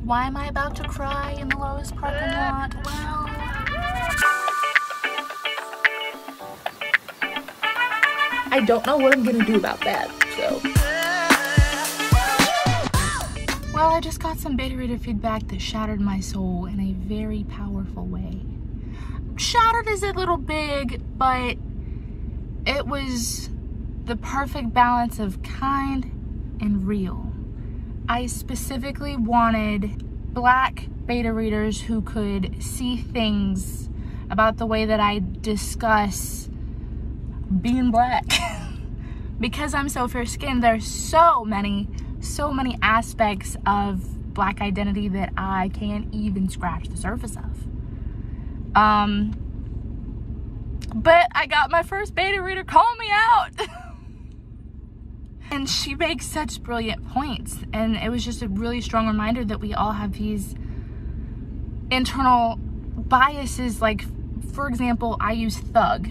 Why am I about to cry in the Lowe's parking lot? Well, I don't know what I'm gonna do about that, so. Well, I just got some beta reader feedback that shattered my soul in a very powerful way. Shattered is a little big, but it was the perfect balance of kind and real. I specifically wanted Black beta readers who could see things about the way that I discuss being Black. Because I'm so fair-skinned, there's so many aspects of Black identity that I can't even scratch the surface of. But I got my first beta reader call me out. And she makes such brilliant points. And it was just a really strong reminder that we all have these internal biases. Like, for example, I use thug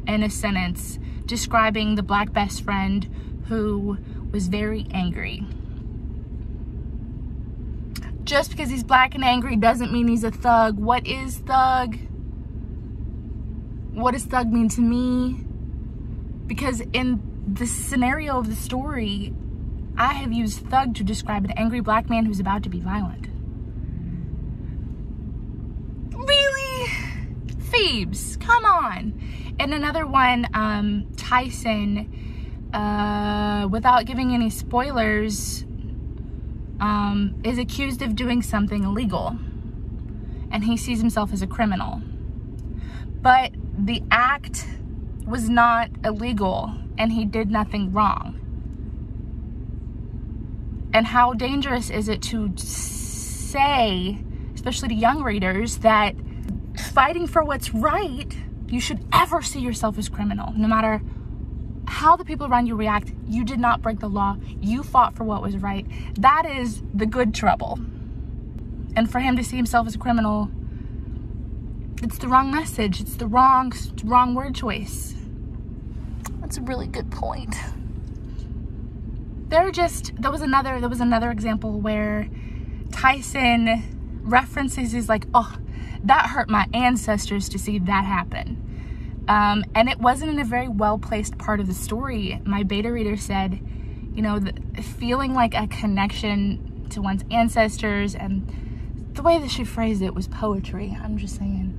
in a sentence describing the Black best friend who was very angry. Just because he's Black and angry doesn't mean he's a thug. What is thug? What does thug mean to me? Because in the scenario of the story, I have used thug to describe an angry Black man who's about to be violent. Really? Thebes, come on. And another one, Tyson, without giving any spoilers, is accused of doing something illegal. And he sees himself as a criminal. But the act was not illegal and he did nothing wrong. And how dangerous is it to say, especially to young readers, that fighting for what's right, you should ever see yourself as criminal. No matter how the people around you react, you did not break the law. You fought for what was right. That is the good trouble. And for him to see himself as a criminal, it's the wrong message. It's the wrong word choice. That's a really good point. There was another example where Tyson references, he's like, oh, that hurt my ancestors to see that happen. And it wasn't in a very well-placed part of the story. My beta reader said, you know, feeling like a connection to one's ancestors, and the way that she phrased it was poetry. I'm just saying.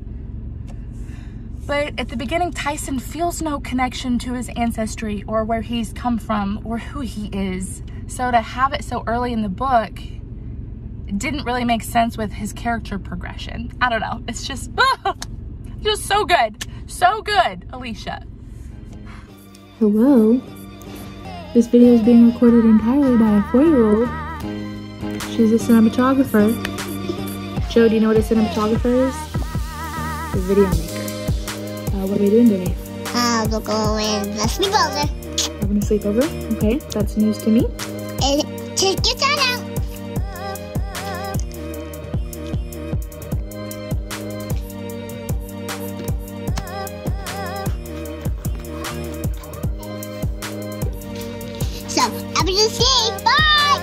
But at the beginning, Tyson feels no connection to his ancestry or where he's come from or who he is. So to have it so early in the book, it didn't really make sense with his character progression. I don't know. It's just so good. So good, Alicia. Hello. This video is being recorded entirely by a 4-year-old. She's a cinematographer. Joe, do you know what a cinematographer is? A video maker. What are we doing today? We're going to sleep over. We're going to sleep over? Okay, that's news to me. Check that out. So, happy to see. Bye.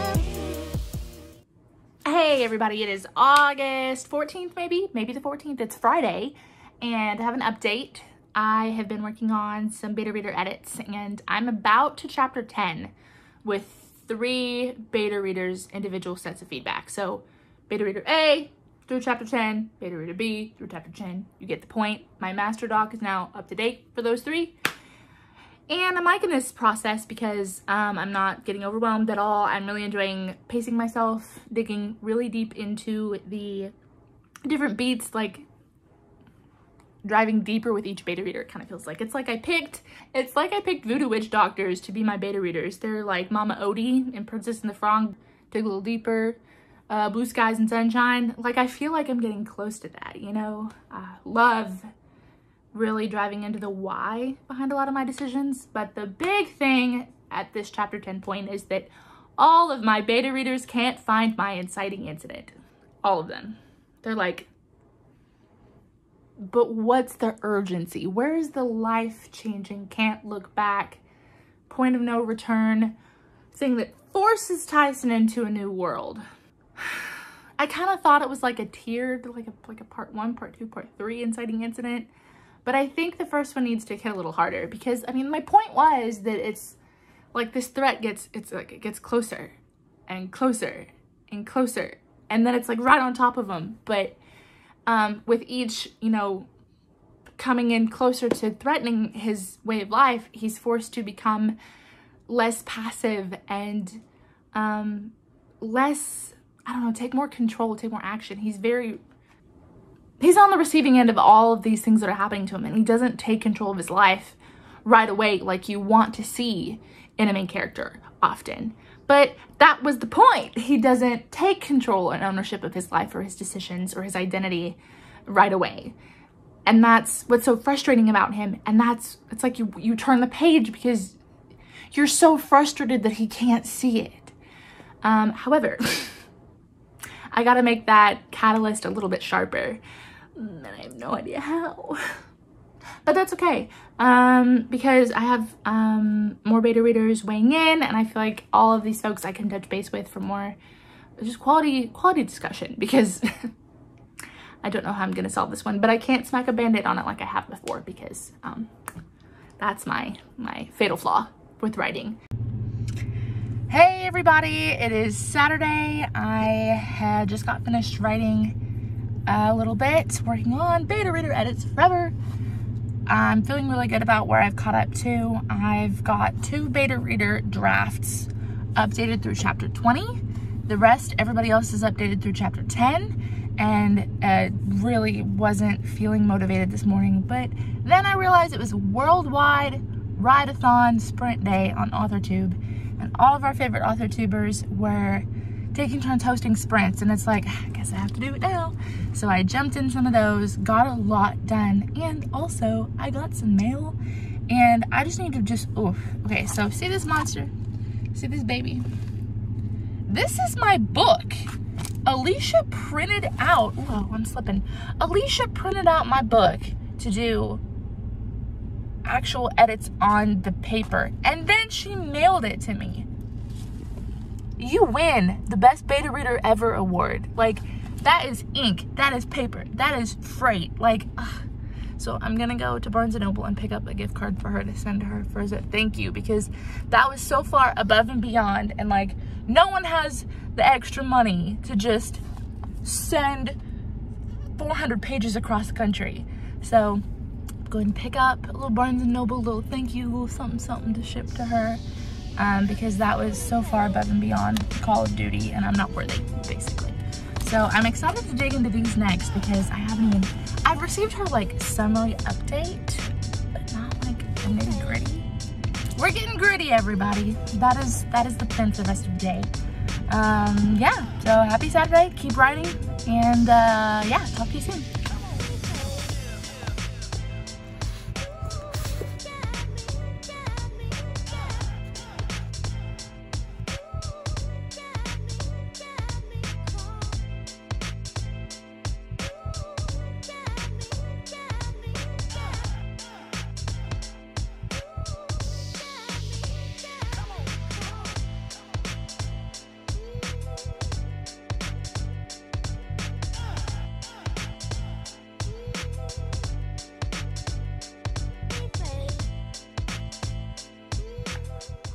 Hey everybody, it is August 14th, maybe the 14th. It's Friday, and I have an update. I have been working on some beta reader edits, and I'm about to chapter 10 with 3 beta readers' individual sets of feedback. So beta reader A through chapter 10, beta reader B through chapter 10. You get the point. My master doc is now up to date for those 3. And I'm liking this process because I'm not getting overwhelmed at all. I'm really enjoying pacing myself, digging really deep into the different beats, like driving deeper with each beta reader. It kind of feels like it's like I picked voodoo witch doctors to be my beta readers. They're like Mama Odie and Princess and the Frog, dig a little deeper, Blue Skies and Sunshine. Like, I feel like I'm getting close to that, you know? Love really driving into the why behind a lot of my decisions. But the big thing at this chapter 10 point is that all of my beta readers can't find my inciting incident. All of them. They're like, but what's the urgency? Where's the life-changing, can't look back, point of no return thing that forces Tyson into a new world? I kind of thought it was like a tiered, like a part 1, part 2, part 3 inciting incident. But I think the first one needs to hit a little harder because, I mean, my point was that it's like this threat it gets closer and closer and closer. And then it's like right on top of him. But with each, you know, coming in closer to threatening his way of life, he's forced to become less passive and less, I don't know, take more control, take more action. He's on the receiving end of all of these things that are happening to him, and he doesn't take control of his life right away like you want to see in a main character often. But that was the point. He doesn't take control and ownership of his life or his decisions or his identity right away. And that's what's so frustrating about him. And it's like you turn the page because you're so frustrated that he can't see it. However, I gotta make that catalyst a little bit sharper. And I have no idea how. But that's okay, because I have more beta readers weighing in, and I feel like all of these folks I can touch base with for more just quality discussion, because I don't know how I'm gonna solve this one, but I can't smack a band-aid on it like I have before, because that's my fatal flaw with writing. Hey everybody, it is Saturday. I had just got finished writing a little bit, working on beta reader edits forever. I'm feeling really good about where I've caught up to. I've got 2 beta reader drafts updated through chapter 20. The rest, everybody else is updated through chapter 10, and really wasn't feeling motivated this morning. But then I realized it was worldwide write-a-thon sprint day on AuthorTube, and all of our favorite AuthorTubers were taking turns hosting sprints, and it's like, I guess I have to do it now. So I jumped in some of those, got a lot done, and also I got some mail, and I just need to okay, so see this monster? See this baby? This is my book. Alicia printed out, oh, I'm slipping. Alicia printed out my book to do actual edits on the paper, and then she mailed it to me. You win the best beta reader ever award. Like, that is ink, that is paper, that is freight. Like, ugh. So I'm gonna go to Barnes & Noble and pick up a gift card for her to send to her for as a thank you, because that was so far above and beyond, and like, no one has the extra money to just send 400 pages across the country. So go ahead and pick up a little Barnes & Noble, little thank you, little something to ship to her, because that was so far above and beyond Call of Duty, and I'm not worthy, basically. So I'm excited to dig into these next, because I've received her like summary update, but not like the nitty gritty. We're getting gritty, everybody. That is the plan for the rest of the day. Yeah, so happy Saturday, keep writing, and yeah, talk to you soon.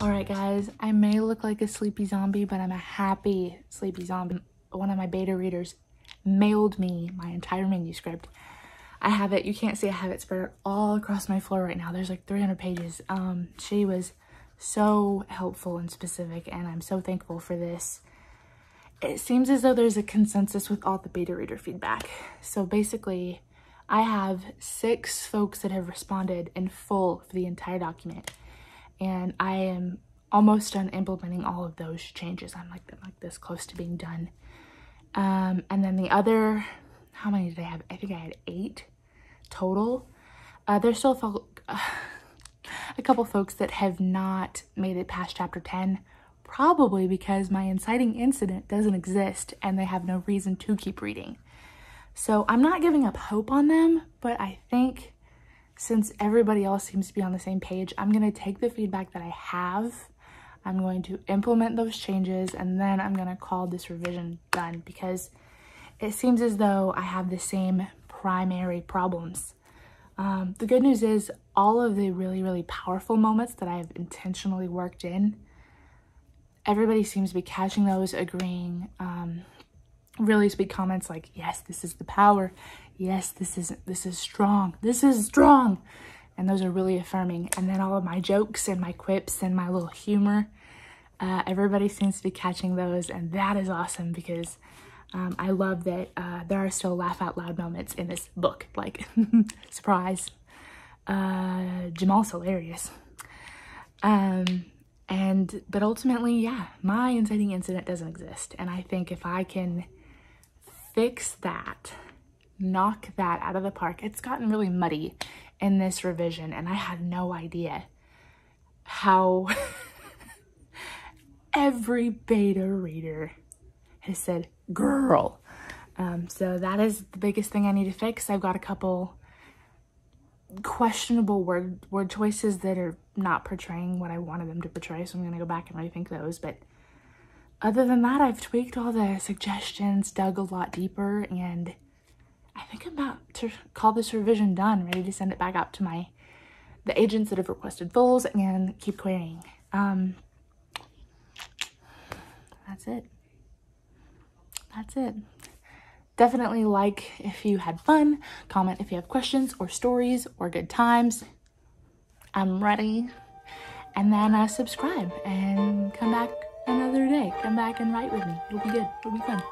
Alright guys, I may look like a sleepy zombie, but I'm a happy sleepy zombie. One of my beta readers mailed me my entire manuscript. I have it, you can't see, I have it spread all across my floor right now. There's like 300 pages. She was so helpful and specific, and I'm so thankful for this. It seems as though there's a consensus with all the beta reader feedback. So basically, I have 6 folks that have responded in full for the entire document. And I am almost done implementing all of those changes. I'm like this close to being done. And then the other, how many did I have? I think I had 8 total. There's still a couple folks that have not made it past chapter 10, probably because my inciting incident doesn't exist and they have no reason to keep reading. So I'm not giving up hope on them, but I think since everybody else seems to be on the same page, I'm going to take the feedback that I have, I'm going to implement those changes, and then I'm going to call this revision done, because it seems as though I have the same primary problems. The good news is all of the really, really powerful moments that I have intentionally worked in, everybody seems to be catching those, agreeing, really sweet comments like, yes, this is the power. Yes, this is strong. This is strong. And those are really affirming. And then all of my jokes and my quips and my little humor, everybody seems to be catching those. And that is awesome because I love that there are still laugh out loud moments in this book. Like, surprise, Jamal's hilarious. But ultimately, yeah, my inciting incident doesn't exist. And I think if I can fix that, knock that out of the park. It's gotten really muddy in this revision, and I had no idea how every beta reader has said, girl. So that is the biggest thing I need to fix. I've got a couple questionable word choices that are not portraying what I wanted them to portray, so I'm gonna go back and rethink those. But other than that, I've tweaked all the suggestions, dug a lot deeper, and I think I'm about to call this revision done, ready to send it back out to the agents that have requested fulls and keep querying. That's it. That's it. Definitely like if you had fun, comment if you have questions or stories or good times. I'm ready. And then subscribe and come back another day. Come back and write with me. It'll be good. It'll be fun.